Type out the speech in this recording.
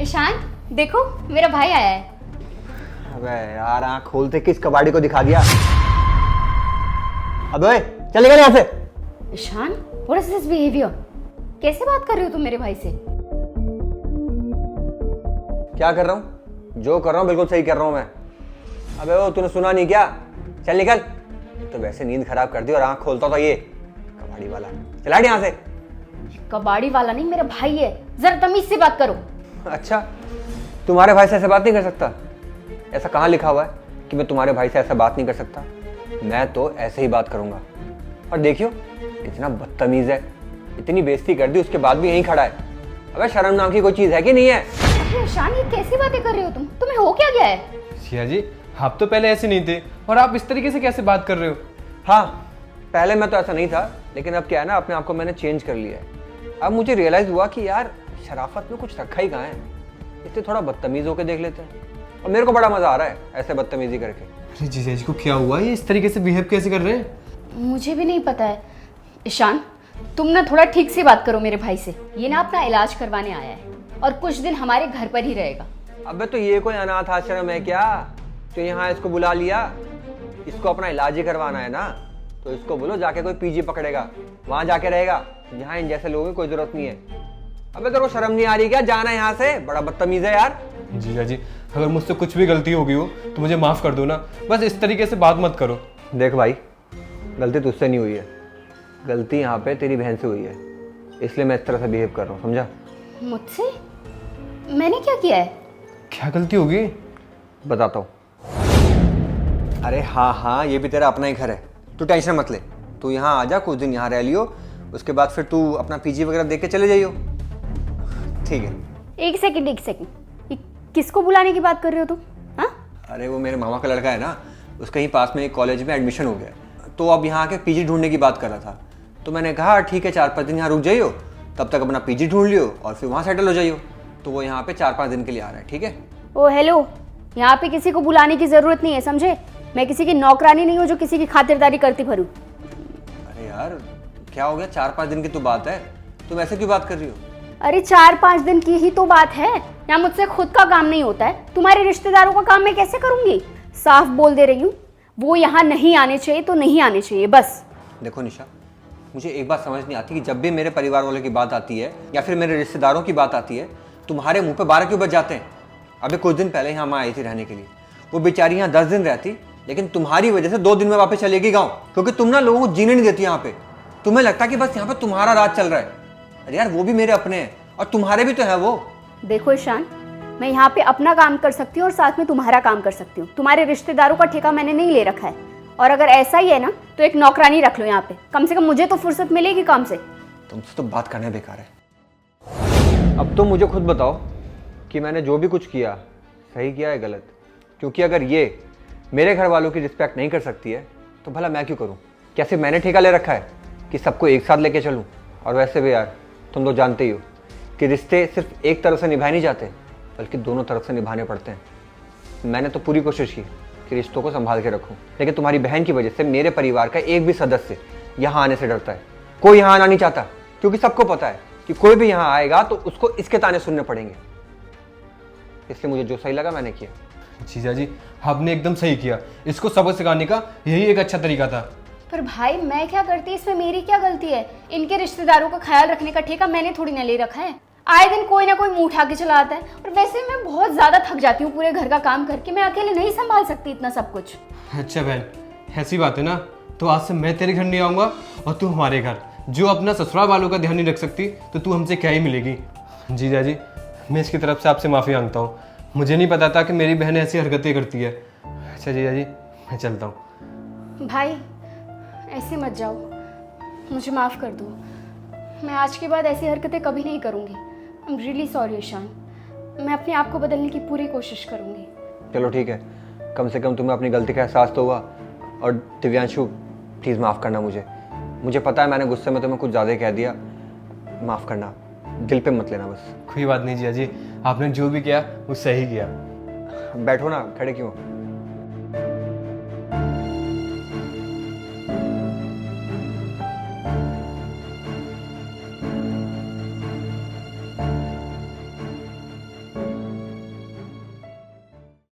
ईशान देखो मेरा भाई आया है। अबे यार आँख खोलते किस कबाड़ी को दिखा दिया। अबे चले गए यहाँ से। Ishan what is this behaviour? कैसे बात कर रहे हो तुम मेरे भाई से? क्या कर रहा हूँ? जो कर रहा हूँ बिल्कुल सही कर रहा हूँ मैं। अबे वो तूने सुना नहीं क्या? चल निकल। तो वैसे नींद खराब कर दी और आँख खोलता था ये कबाड़ी वाला। चला हट यहाँ से। कबाड़ी वाला नहीं, मेरा भाई है, जरा तमीज से बात करो। अच्छा तुम्हारे भाई से ऐसे बात नहीं कर सकता? ऐसा कहाँ लिखा हुआ है कि मैं तुम्हारे भाई से ऐसा बात नहीं कर सकता? मैं तो ऐसे ही बात करूंगा। और देखियो कितना बदतमीज है, इतनी बेइज्जती कर दी उसके बाद भी यहीं खड़ा है। अबे शर्म नाम की कोई चीज है कि नहीं है? अरे ईशान ये कैसी बातें कर रहे हो तुम? तुम्हें हो क्या गया है? सिया जी आप तो पहले ऐसे नहीं थे और आप इस तरीके से कैसे बात कर रहे हो? हाँ पहले मैं तो ऐसा नहीं था, लेकिन अब क्या है ना, अपने आप को मैंने चेंज कर लिया है। अब मुझे रियलाइज हुआ कि यार शराफत में कुछ रखा ही कहाँ है, इसलिए थोड़ा बदतमीज होकर देख लेते हैं। और मेरे को बड़ा मजा आ रहा है ऐसे बदतमीजी करके। अरे जीजा जी को क्या हुआ? ये इस तरीके से बिहेव कैसे कर रहे हैं? मुझे भी नहीं पता है। ईशान तुम ना थोड़ा ठीक से बात करो मेरे भाई से। ये ना अपना इलाज करवाने आया है और कुछ दिन हमारे घर पर ही रहेगा। अबे तो ये कोई अनाथ आश्रम है क्या तो यहाँ इसको बुला लिया? इसको अपना इलाज ही करवाना है ना, तो इसको बोलो जाके कोई पीजी पकड़ेगा, वहां जाके रहेगा। यहाँ इन जैसे लोगों की कोई जरूरत नहीं है। अबे तेरे को शर्म नहीं आ रही क्या? जाना है यहाँ से, बड़ा बदतमीज है यार। जीजा जी अगर मुझसे कुछ भी गलती हो गई हो तो मुझे माफ कर दो ना, बस इस तरीके से बात मत करो। देख भाई, गलती तुझसे नहीं हुई है, गलती यहाँ पे तेरी बहन से हुई है, इसलिए मैं इस तरह से बिहेव कर रहा हूँ, समझा? मुझसे? मैंने क्या किया है? क्या गलती होगी? बताता हूँ। अरे हाँ ये भी तेरा अपना ही घर है, तू टेंशन मत ले। तू यहाँ आ जा, कुछ दिन यहाँ रह लियो, उसके बाद फिर तू अपना पीजी वगैरह देख के चले जाइयो, ठीक है? एक सेकंड ये किसको बुलाने की बात कर रहे हो तुम? हाँ अरे वो मेरे मामा का लड़का है ना, उसका ही पास में एक कॉलेज में एडमिशन हो गया, तो अब यहाँ आके पीजी ढूंढने की बात कर रहा था। तो मैंने कहा ठीक है 4-5 दिन यहाँ रुक जाइयो, तब तक अपना पीजी ढूंढ लियो और फिर वहाँ सेटल हो जाइयो। तो वो यहाँ पे 4-5 दिन के लिए आ रहा है, ठीक है? ओ हेलो, यहाँ पे किसी को बुलाने की जरूरत नहीं है, समझे? मैं किसी की नौकरानी नहीं हूँ जो किसी की खातिरदारी करती फिरूं। अरे यार क्या हो गया? 4-5 दिन की तो बात है, तुम ऐसे क्यों बात कर रही हो? अरे 4-5 दिन की ही तो बात है, यहाँ मुझसे खुद का काम नहीं होता है, तुम्हारे रिश्तेदारों का काम मैं कैसे करूंगी? साफ बोल दे रही हूँ, वो यहाँ नहीं आने चाहिए तो नहीं आने चाहिए, बस। देखो निशा, मुझे एक बात समझ नहीं आती कि जब भी मेरे परिवार वालों की बात आती है या फिर मेरे रिश्तेदारों की बात आती है, तुम्हारे मुंह पे 12 क्यों बज जाते हैं? अभी कुछ दिन पहले यहाँ माँ आई थी रहने के लिए, वो बेचारी यहाँ 10 दिन रहती, लेकिन तुम्हारी वजह से 2 दिन में वापस चलेगी गाँव, क्योंकि तुम ना लोगों को जीने नहीं देती यहाँ पे। तुम्हें लगता है कि बस यहाँ पे तुम्हारा राज चल रहा है। अरे यार वो भी मेरे अपने हैं और तुम्हारे भी तो है वो। देखो ईशान, मैं यहाँ पे अपना काम कर सकती हूँ और साथ में तुम्हारा काम कर सकती हूँ। तुम्हारे रिश्तेदारों का ठेका मैंने नहीं ले रखा है, और अगर ऐसा ही है ना तो एक नौकरानी रख लो यहाँ पे, कम से कम मुझे तो फुर्सत मिलेगी काम से। तुमसे तो बात करना बेकार है। अब तुम मुझे खुद बताओ कि मैंने जो भी कुछ किया सही किया है गलत? क्योंकि अगर ये मेरे घर वालों की रिस्पेक्ट नहीं कर सकती है तो भला मैं क्यों करूँ? क्या सिर्फ मैंने ठेका ले रखा है कि सबको एक साथ लेके चलूँ? और वैसे भी यार तुम लोग जानते ही हो कि रिश्ते सिर्फ एक तरफ से निभाए नहीं जाते, बल्कि दोनों तरफ से निभाने पड़ते हैं। मैंने तो पूरी कोशिश की कि रिश्तों को संभाल के रखूं, लेकिन तुम्हारी बहन की वजह से मेरे परिवार का एक भी सदस्य यहाँ आने से डरता है। कोई यहाँ आना नहीं चाहता, क्योंकि सबको पता है कि कोई भी यहाँ आएगा तो उसको इसके ताने सुनने पड़ेंगे। इसलिए मुझे जो सही लगा मैंने किया। जीजा जी आपने एकदम सही किया, इसको सबक सिखाने का यही एक अच्छा तरीका था। पर भाई मैं क्या करती, इसमें मेरी क्या गलती है? इनके रिश्तेदारों का ख्याल रखने का ठेका मैंने थोड़ी ना ले रखा है। आए दिन कोई ना कोई मुंह उठा के चला आता है, और वैसे मैं बहुत ज्यादा थक जाती हूँ पूरे घर का काम करके, मैं अकेले नहीं संभाल सकती इतना सब कुछ। अच्छा बहन ऐसी बात है ना, तो आज से मैं तेरे घर नहीं आऊँगा और तू हमारे घर। जो अपना ससुराल वालों का ध्यान नहीं रख सकती तो तू हमसे क्या ही मिलेगी। जीजा जी मैं इसकी तरफ से आपसे माफ़ी मांगता हूँ, मुझे नहीं पता था कि मेरी बहन ऐसी हरकतें करती है। अच्छा जीजा जी मैं चलता हूँ। भाई ऐसे मत जाओ, मुझे माफ़ कर दो, मैं आज के बाद ऐसी हरकतें कभी नहीं करूँगी। I am really sorry Ishan, मैं अपने आप को बदलने की पूरी कोशिश करूँगी। चलो ठीक है, कम से कम तुम्हें अपनी गलती का एहसास तो हुआ। और दिव्यांशु प्लीज़ माफ़ करना मुझे पता है मैंने गुस्से में तुम्हें कुछ ज़्यादा कह दिया, माफ़ करना, दिल पे मत लेना बस। कोई बात नहीं जीजा जी, आपने जो भी किया वो सही किया। बैठो ना, खड़े क्यों?